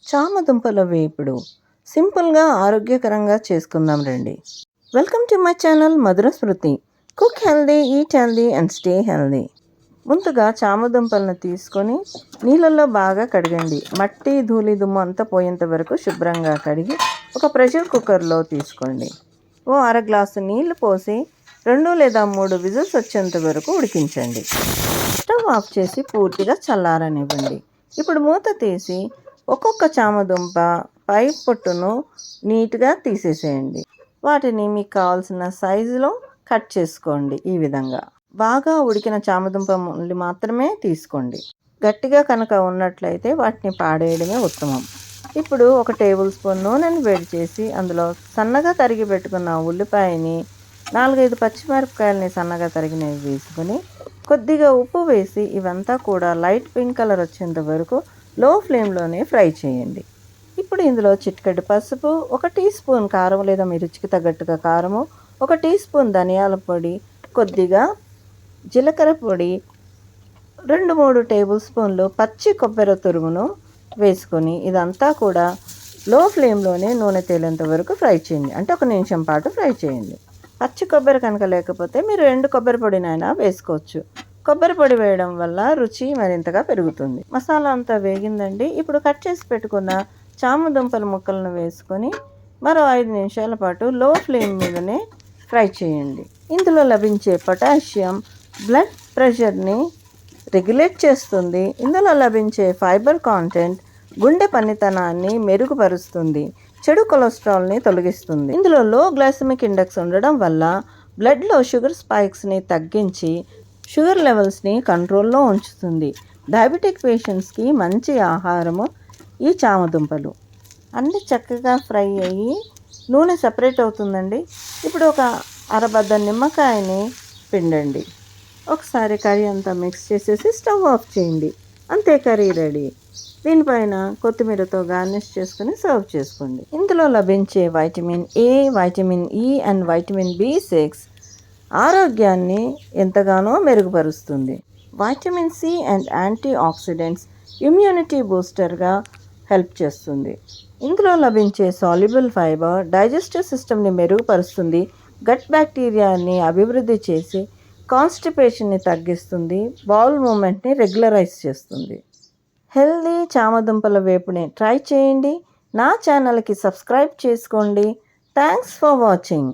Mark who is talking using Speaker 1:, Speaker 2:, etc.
Speaker 1: చామదుంపల వేపుడు సింపుల్గా ఆరోగ్యకరంగా చేసుకుందాం రండి. Welcome to my channel Madhura Smriti. Cook healthy, eat healthy and stay healthy. ముందుగా చామదుంపలను తీసుకొని నీళ్ళల్లో బాగా కడగండి. మట్టి, ధూళి, దుమ్ము అంతా పోయేంత వరకు శుభ్రంగా కడిగి ఒక ప్రెషర్ కుక్కర్లో తీసుకోండి. ఓ అర గ్లాసు నీళ్లు పోసి 2 లేదా 3 విజిల్స్ వచ్చేంత వరకు ఉడికించండి. స్టవ్ ఆఫ్ చేసి పూర్తిగా చల్లారనివ్వండి. ఇప్పుడు మూత తీసి ఒక్కొక్క చామదుంప పై పొట్టును నీట్గా తీసేసేయండి. వాటిని మీకు కావాల్సిన సైజులో కట్ చేసుకోండి. ఈ విధంగా బాగా ఉడికిన చామదుంప ముళ్ళు మాత్రమే తీసుకోండి. గట్టిగా కనుక ఉన్నట్లయితే వాటిని పాడేయడమే ఉత్తమం. ఇప్పుడు 1 టేబుల్ స్పూన్ నూనెను వేడి చేసి అందులో సన్నగా తరిగి పెట్టుకున్న ఉల్లిపాయని, 4-5 పచ్చిమిరపకాయలని సన్నగా తరిగినవి వేసుకొని కొద్దిగా ఉప్పు వేసి ఇవంతా కూడా లైట్ పింక్ కలర్ వచ్చేంత వరకు లో ఫ్లేమ్లోనే ఫ్రై చేయండి. ఇప్పుడు ఇందులో చిటికెడు పసుపు, 1 టీ స్పూన్ కారం లేదా మీ రుచికి తగ్గట్టుగా కారము, 1 టీ స్పూన్ ధనియాల పొడి, కొద్దిగా జీలకర్ర పొడి, 2-3 టేబుల్ స్పూన్లు పచ్చి కొబ్బరి తురుమును వేసుకొని ఇదంతా కూడా లో ఫ్లేమ్లోనే నూనె తేలేంత వరకు ఫ్రై చేయండి. అంటే 1 నిమిషం పాటు ఫ్రై చేయండి. పచ్చి కొబ్బరి కనుక లేకపోతే మీరు ఎండు కొబ్బరి పొడినైనా వేసుకోవచ్చు. కొబ్బరి పొడి వేయడం వల్ల రుచి మరింతగా పెరుగుతుంది. మసాలా అంతా వేగిందండి. ఇప్పుడు కట్ చేసి పెట్టుకున్న చామదుంపల ముక్కలను వేసుకొని మరో 5 నిమిషాల పాటు లో ఫ్లేమ్ మీదనే ఫ్రై చేయండి. ఇందులో లభించే పొటాషియం బ్లడ్ ప్రెషర్ని రెగ్యులేట్ చేస్తుంది. ఇందులో లభించే ఫైబర్ కాంటెంట్ గుండె పనితనాన్ని మెరుగుపరుస్తుంది, చెడు కొలెస్ట్రాల్ని తొలగిస్తుంది. ఇందులో లో గ్లైసెమిక్ ఇండెక్స్ ఉండడం వల్ల బ్లడ్లో షుగర్ స్పైక్స్ని తగ్గించి షుగర్ లెవెల్స్ని కంట్రోల్లో ఉంచుతుంది. డయాబెటిక్ పేషెంట్స్కి మంచి ఆహారము ఈ చామదుంపలు. అన్నీ చక్కగా ఫ్రై అయ్యి నూనె సపరేట్ అవుతుందండి. ఇప్పుడు ఒక అరబద్ద నిమ్మకాయని పిండండి. ఒకసారి కర్రీ అంతా మిక్స్ చేసేసి స్టవ్ ఆఫ్ చేయండి. అంతే, కర్రీ రెడీ. దీనిపైన కొత్తిమీరతో గార్నిష్ చేసుకుని సర్వ్ చేసుకోండి. ఇందులో లభించే vitamin A, vitamin E and vitamin B6 ఆరోగ్యాన్ని ఎంతగానో మెరుగుపరుస్తుంది. Vitamin C and anti oxidants immunity బూస్టర్గా హెల్ప్ చేస్తుంది. ఇందులో లభించే సాల్యుబుల్ ఫైబర్ డైజెస్టివ్ సిస్టమ్ని మెరుగుపరుస్తుంది, గట్ బ్యాక్టీరియాని అభివృద్ధి చేసి కాన్స్టిపేషన్ని తగ్గిస్తుంది, బౌల్ మూమెంట్ని రెగ్యులరైజ్ చేస్తుంది. హెల్దీ చామదుంపల వేపుని ట్రై చేయండి. నా ఛానల్కి సబ్స్క్రైబ్ చేసుకోండి. Thanks for watching.